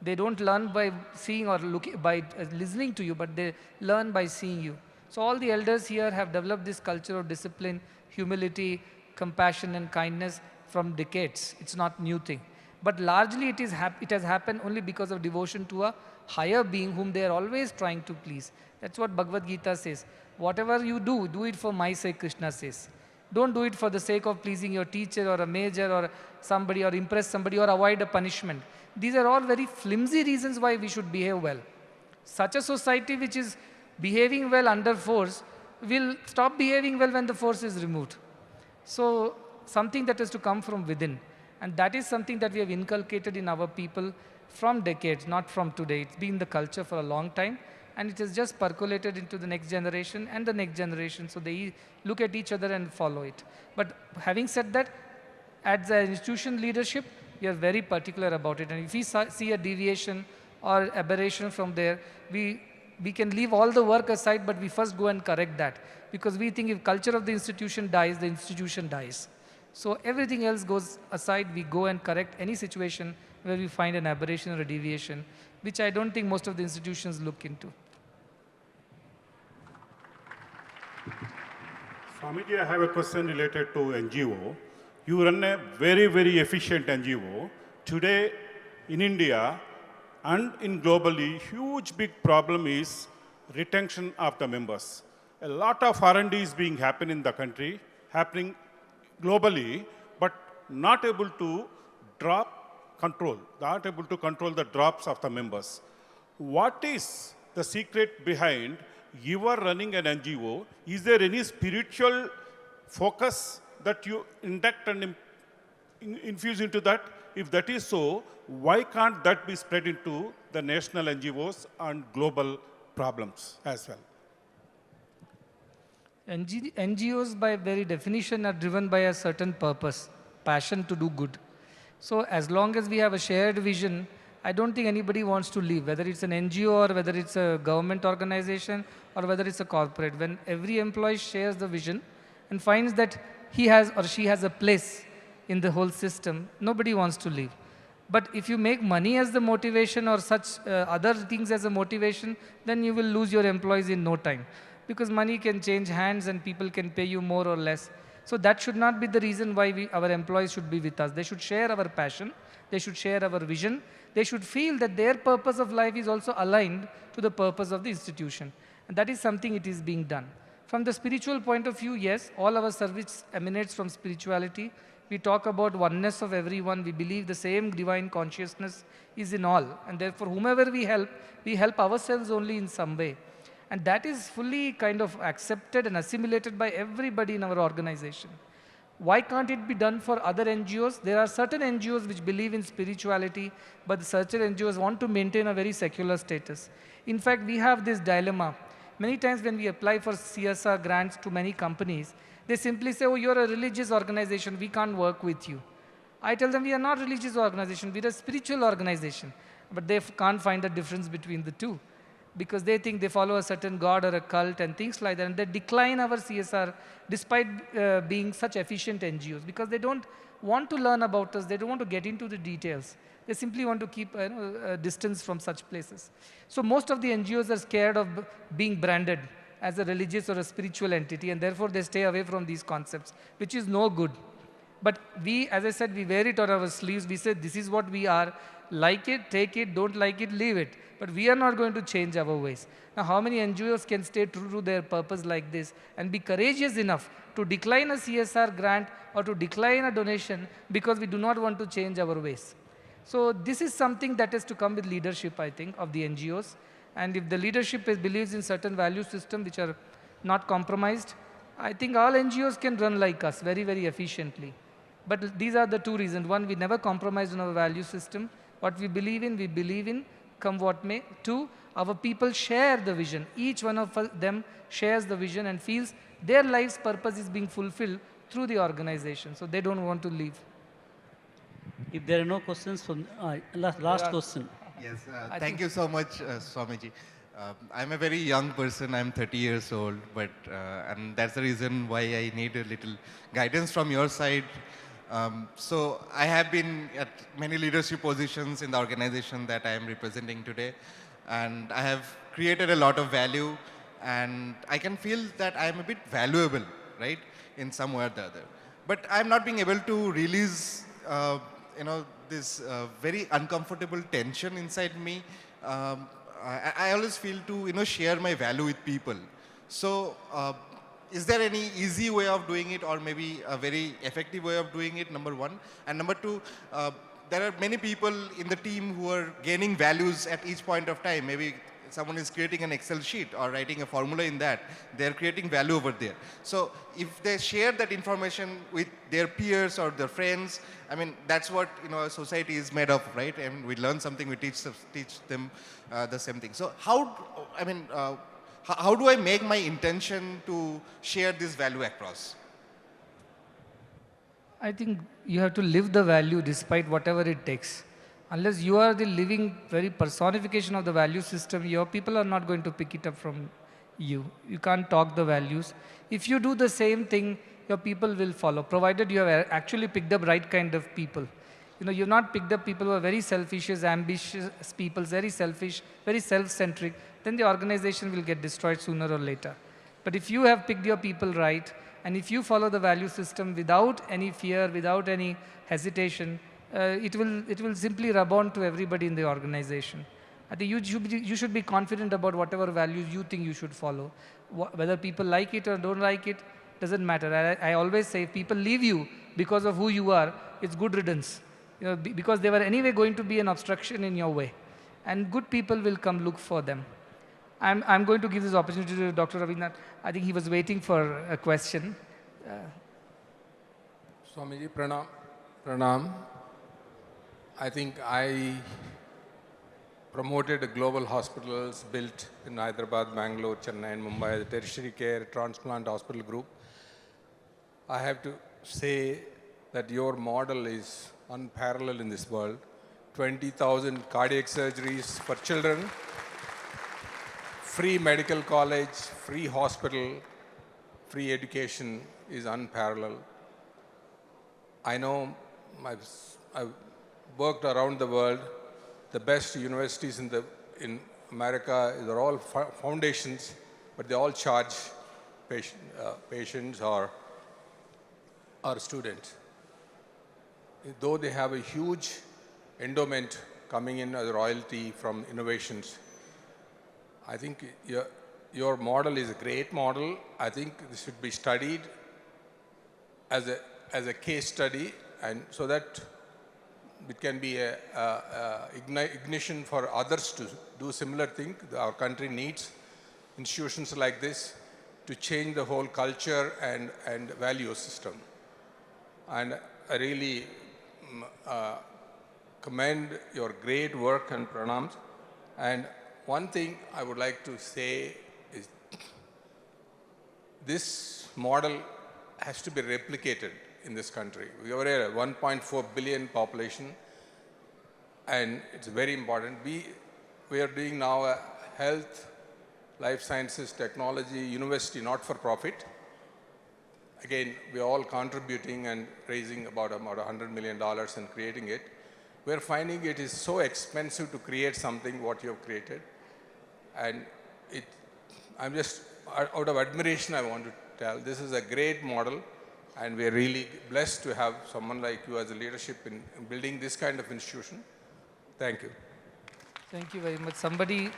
They don't learn by seeing or by listening to you, but they learn by seeing you. So all the elders here have developed this culture of discipline, humility, compassion and kindness from decades. It's not new thing. But largely it has happened only because of devotion to a higher being whom they are always trying to please. That's what Bhagavad Gita says. Whatever you do, do it for my sake, Krishna says. Don't do it for the sake of pleasing your teacher or a major or somebody or impress somebody or avoid a punishment. These are all very flimsy reasons why we should behave well. Such a society which is behaving well under force will stop behaving well when the force is removed. So something that has to come from within. And that is something that we have inculcated in our people from decades, not from today. It's been the culture for a long time. And it has just percolated into the next generation and the next generation. So they look at each other and follow it. But having said that, as the institution leadership, we are very particular about it. And if we see a deviation or aberration from there, we can leave all the work aside, but we first go and correct that. Because we think if culture of the institution dies, the institution dies. So everything else goes aside, we go and correct any situation where we find an aberration or a deviation, which I don't think most of the institutions look into. Swamiji, I have a question related to NGO. You run a very, very efficient NGO. Today, in India and in globally, huge big problem is retention of the members. A lot of R&D is being happening in the country, happening globally, but not able to control the drops of the members. What is the secret behind you are running an NGO? Is there any spiritual focus that you induct and infuse into that? If that is so, why can't that be spread into the national NGOs and global problems as well? NGOs by very definition are driven by a certain purpose, passion to do good. So as long as we have a shared vision, I don't think anybody wants to leave, whether it's an NGO or whether it's a government organization or whether it's a corporate. When every employee shares the vision and finds that he has or she has a place in the whole system, nobody wants to leave. But if you make money as the motivation or such other things as a motivation, then you will lose your employees in no time. Because money can change hands and people can pay you more or less. So that should not be the reason why our employees should be with us. They should share our passion. They should share our vision. They should feel that their purpose of life is also aligned to the purpose of the institution. And that is something it is being done. From the spiritual point of view, yes, all our service emanates from spirituality. We talk about oneness of everyone. We believe the same divine consciousness is in all. And therefore, whomever we help ourselves only in some way. And that is fully kind of accepted and assimilated by everybody in our organization. Why can't it be done for other NGOs? There are certain NGOs which believe in spirituality, but certain NGOs want to maintain a very secular status. In fact, we have this dilemma. Many times when we apply for CSR grants to many companies, they simply say, oh, you're a religious organization, we can't work with you. I tell them, we are not a religious organization, we're a spiritual organization. But they can't find the difference between the two, because they think they follow a certain god or a cult and things like that, and they decline our CSR despite being such efficient NGOs, because they don't want to learn about us, they don't want to get into the details. They simply want to keep a distance from such places. So most of the NGOs are scared of being branded as a religious or a spiritual entity, and therefore they stay away from these concepts, which is no good. But we, as I said, we wear it on our sleeves. We say, this is what we are. Like it, take it, don't like it, leave it. But we are not going to change our ways. Now, how many NGOs can stay true to their purpose like this and be courageous enough to decline a CSR grant or to decline a donation because we do not want to change our ways? So this is something that has to come with leadership, I think, of the NGOs. And if the leadership believes in certain value systems which are not compromised, I think all NGOs can run like us very, very efficiently. But these are the two reasons. One, we never compromise on our value system. What we believe in, come what may. Two, our people share the vision. Each one of them shares the vision and feels their life's purpose is being fulfilled through the organization. So they don't want to leave. If there are no questions, from, last question. Yes, thank you so much, Swamiji. I'm a very young person, I'm 30 years old, but and that's the reason why I need a little guidance from your side. So I have been at many leadership positions in the organization that I am representing today, and I have created a lot of value, and I can feel that I am a bit valuable, right, in some way or the other. but I'm not being able to release, this very uncomfortable tension inside me. I always feel to, share my value with people. So, is there any easy way of doing it, or maybe a very effective way of doing it, number one? And number two, there are many people in the team who are gaining values at each point of time. Maybe someone is creating an Excel sheet or writing a formula in that. They're creating value over there. So if they share that information with their peers or their friends, I mean, that's what a society is made of, right? And we learn something, we teach them the same thing. So how do I make my intention to share this value across? I think you have to live the value despite whatever it takes. Unless you are the living very personification of the value system, your people are not going to pick it up from you. You can't talk the values. If you do the same thing, your people will follow, provided you have actually picked up right kind of people. You've not picked up people who are very selfish, ambitious people, very selfish, very self-centric, then the organization will get destroyed sooner or later. But if you have picked your people right, and if you follow the value system without any fear, without any hesitation, it will simply rub on to everybody in the organization. I think you should be confident about whatever values you think you should follow. Whether people like it or don't like it, doesn't matter. I always say, if people leave you because of who you are, it's good riddance. Because they were anyway going to be an obstruction in your way. And good people will come look for them. I'm going to give this opportunity to Dr. Ravinath. I think he was waiting for a question. Swamiji, pranam. I think I promoted global hospitals built in Hyderabad, Bangalore, Chennai and Mumbai, the tertiary care transplant hospital group. I have to say that your model is unparalleled in this world. 20,000 cardiac surgeries for children, free medical college, free hospital, free education is unparalleled. I know I've worked around the world. The best universities in America, they're all foundations, but they all charge patients or students. Though they have a huge endowment coming in as royalty from innovations, I think your model is a great model. I think this should be studied as a case study, and so that it can be a ignition for others to do similar thing. Our country needs institutions like this to change the whole culture and value system. And I really commend your great work and pranams. And one thing I would like to say is this model has to be replicated in this country. We are a 1.4 billion population, and it's very important. We are doing now a health, life sciences, technology, university, not for profit. Again, we are all contributing and raising about $100 million and creating it. We are finding it is so expensive to create something what you have created. And I'm just, out of admiration, I want to tell, this is a great model. And we are really blessed to have someone like you as a leadership in building this kind of institution. Thank you. Thank you very much. Somebody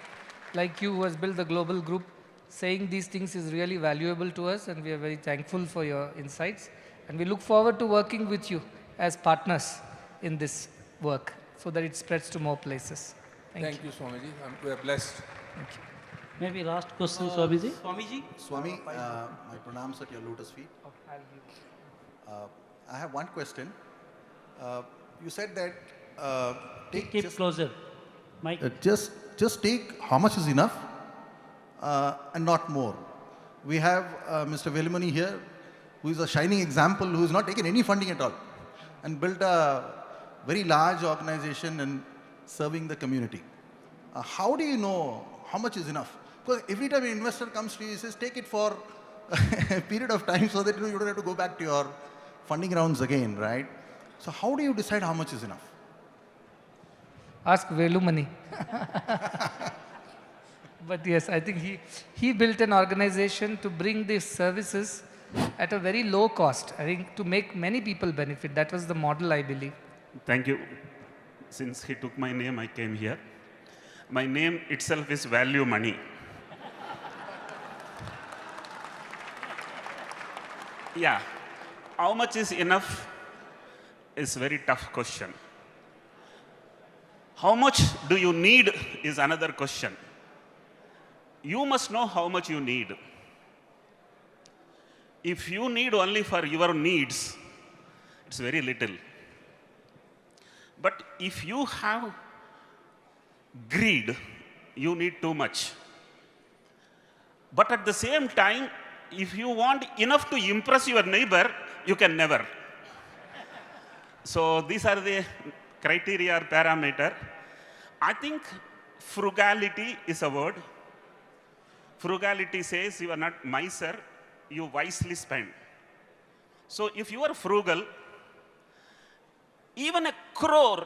like you who has built the global group, saying these things is really valuable to us, and we are very thankful for your insights. And we look forward to working with you as partners in this work so that it spreads to more places. Thank you, Swamiji. We are blessed. Thank you. Maybe last question, Swamiji. Swami, my pranams at your lotus feet. I have one question. You said that keep closer. Mike. Just take how much is enough and not more. We have Mr. Velimani here, who is a shining example, who has not taken any funding at all and built a very large organization and serving the community. How do you know how much is enough? Because every time an investor comes to you, he says, take it for a period of time so that you don't have to go back to your funding rounds again, right? So how do you decide how much is enough? Ask Velumani. But yes, I think he built an organization to bring these services at a very low cost, I think, to make many people benefit. That was the model, I believe. Thank you. Since he took my name, I came here. My name itself is value money. Yeah. How much is enough is a very tough question. How much do you need is another question. You must know how much you need. If you need only for your needs, it's very little. But if you have greed, you need too much. But at the same time, if you want enough to impress your neighbor, you can never. So these are the criteria or parameter. I think frugality is a word. Frugality says you are not miser, you wisely spend. So if you are frugal, even 1 crore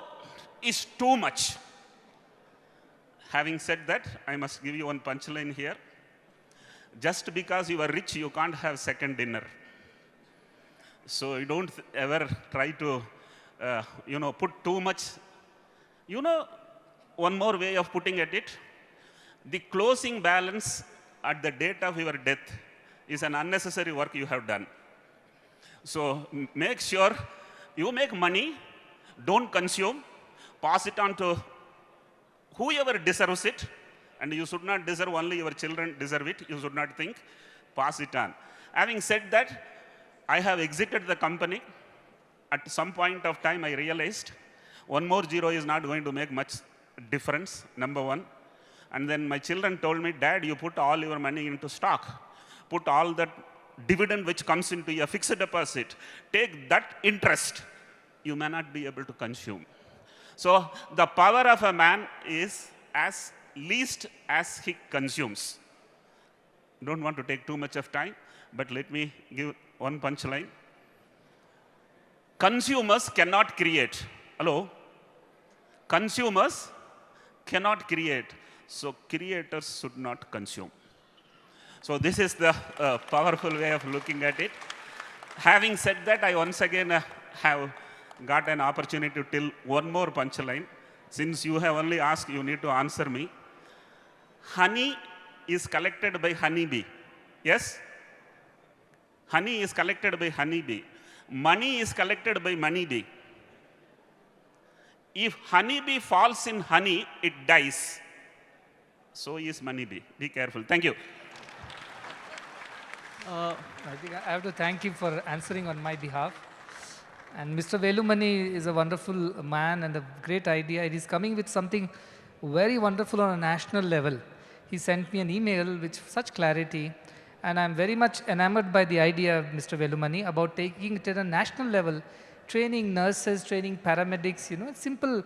is too much. Having said that, I must give you one punchline here. Just because you are rich, you can't have second dinner. So you don't ever try to, put too much. One more way of putting at it, the closing balance at the date of your death is an unnecessary work you have done. So make sure you make money, don't consume, pass it on to whoever deserves it, and you should not deserve, only your children deserve it, you should not think, pass it on. Having said that, I have exited the company. At some point of time, I realized one more zero is not going to make much difference, number one. And then my children told me, Dad, you put all your money into stock. Put all that dividend which comes into a fixed deposit. Take that interest. You may not be able to consume. So the power of a man is as least as he consumes. Don't want to take too much of time, but let me give one punchline. Consumers cannot create. Hello? Consumers cannot create. So creators should not consume. So this is the powerful way of looking at it. Having said that, I once again have got an opportunity to tell one more punchline. Since you have only asked, you need to answer me. Honey is collected by honeybee. Yes? Honey is collected by honeybee. Money is collected by moneybee. If honeybee falls in honey, it dies. So is moneybee. Be careful. Thank you. I think I have to thank you for answering on my behalf. And Mr. Velumani is a wonderful man and a great idea. It is coming with something very wonderful on a national level. He sent me an email with such clarity, and I'm very much enamored by the idea of Mr. Velumani about taking it at a national level, training nurses, training paramedics, simple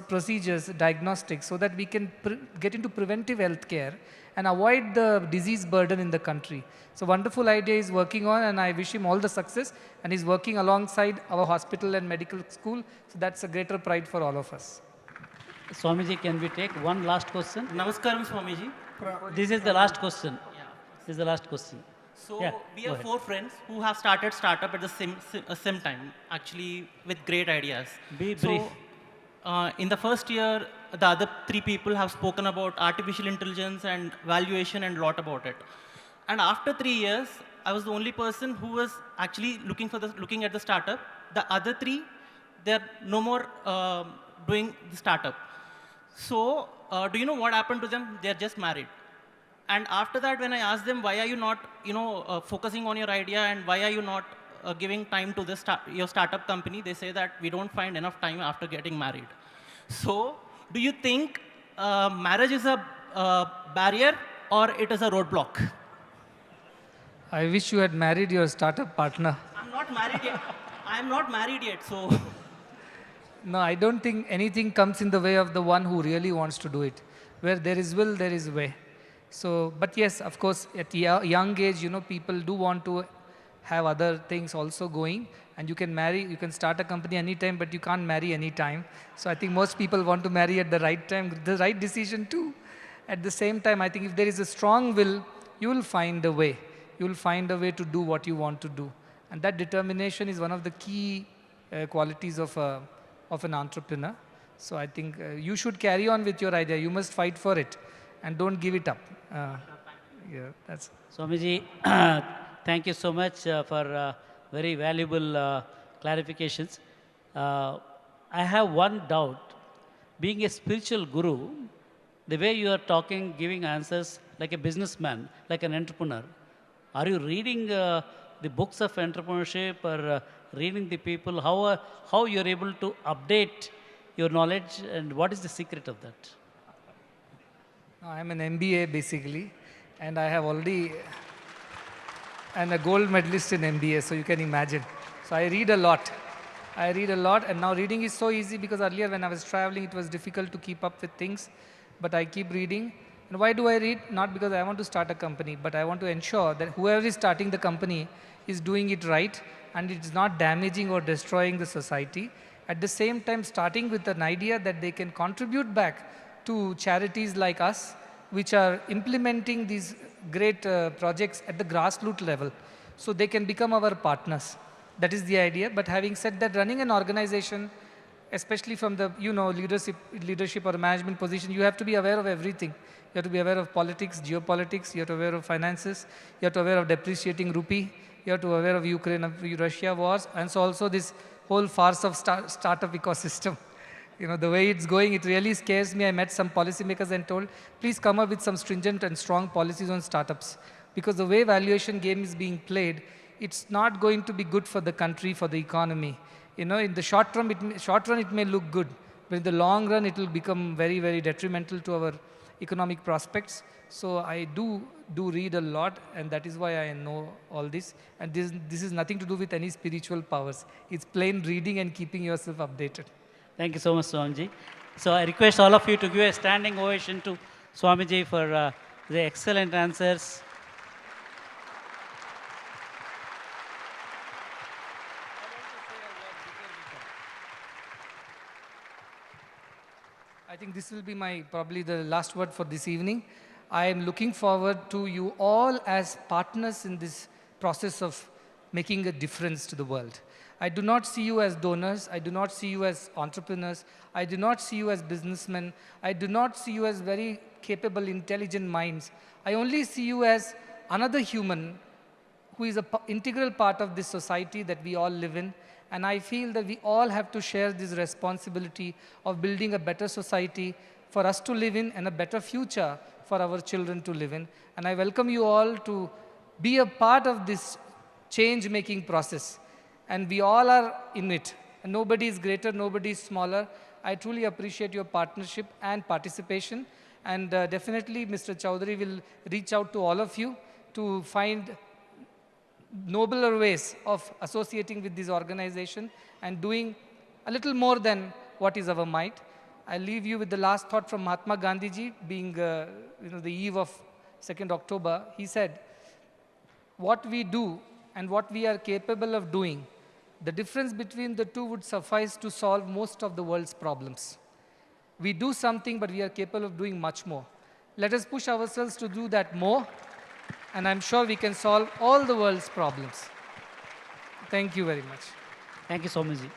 procedures, diagnostics, so that we can get into preventive health care and avoid the disease burden in the country. So wonderful idea he's working on, and I wish him all the success. And he's working alongside our hospital and medical school, so that's a greater pride for all of us. Swamiji, can we take one last question? Namaskaram, Swamiji. This is the last question. Yeah. This is the last question. So yeah, we are 4 friends who have started startup at the same time, actually with great ideas. Be brief. In the first year, the other 3 people have spoken about artificial intelligence and valuation and lot about it. And after 3 years, I was the only person who was actually looking at the startup. The other 3, they're no more doing the startup. So do you know what happened to them? They're just married. And after that, when I asked them, why are you not, focusing on your idea, and why are you not giving time to this your startup company, they say that we don't find enough time after getting married. So do you think marriage is a barrier or it is a roadblock? I wish you had married your startup partner. I'm not married yet. I'm not married yet, so. No, I don't think anything comes in the way of the one who really wants to do it. Where there is will, there is way. So, but yes, of course, at a young age, people do want to have other things also going. And you can marry, you can start a company anytime, but you can't marry anytime. So I think most people want to marry at the right time, the right decision too. At the same time, I think if there is a strong will, you will find a way. you will find a way to do what you want to do. And that determination is one of the key qualities of an entrepreneur. So I think you should carry on with your idea. You must fight for it and don't give it up. Yeah, that's. Swamiji, thank you so much for very valuable clarifications. I have one doubt. Being a spiritual guru, the way you are talking, giving answers like a businessman, like an entrepreneur, are you reading the books of entrepreneurship or reading the people? How you are able to update your knowledge, and what is the secret of that? I'm an MBA basically, and I have already, and a gold medalist in MBA, so you can imagine. So I read a lot. And now reading is so easy because earlier when I was traveling, it was difficult to keep up with things, but I keep reading. And why do I read? Not because I want to start a company, but I want to ensure that whoever is starting the company is doing it right and it is not damaging or destroying the society. At the same time, starting with an idea that they can contribute back to charities like us, which are implementing these great projects at the grassroots level, so they can become our partners. That is the idea. But having said that, running an organization, especially from the leadership or management position, you have to be aware of everything. You have to be aware of politics, geopolitics. You have to be aware of finances. You have to be aware of depreciating rupee. You have to be aware of Ukraine and Russia wars, and so also this whole farce of startup ecosystem. You know, the way it's going, it really scares me. I met some policymakers and told, please come up with some stringent and strong policies on startups. Because the way valuation game is being played, it's not going to be good for the country, for the economy. You know, in the short run, it may look good, but in the long run, it will become very, very detrimental to our economic prospects. So I do read a lot, and that is why I know all this. And this is nothing to do with any spiritual powers. It's plain reading and keeping yourself updated. Thank you so much, Swamiji. So I request all of you to give a standing ovation to Swamiji for the excellent answers. I think this will be probably the last word for this evening. I am looking forward to you all as partners in this process of making a difference to the world. I do not see you as donors. I do not see you as entrepreneurs. I do not see you as businessmen. I do not see you as very capable, intelligent minds. I only see you as another human who is an integral part of this society that we all live in. And I feel that we all have to share this responsibility of building a better society for us to live in and a better future for our children to live in. And I welcome you all to be a part of this change-making process. And we all are in it. And nobody is greater, nobody is smaller. I truly appreciate your partnership and participation. And definitely, Mr. Chowdary will reach out to all of you to find nobler ways of associating with this organization and doing a little more than what is our might. I leave you with the last thought from Mahatma Gandhi ji, being the eve of 2nd October. He said, what we do and what we are capable of doing, the difference between the two would suffice to solve most of the world's problems. We do something, but we are capable of doing much more. Let us push ourselves to do that more, and I'm sure we can solve all the world's problems. Thank you very much. Thank you, Swamiji.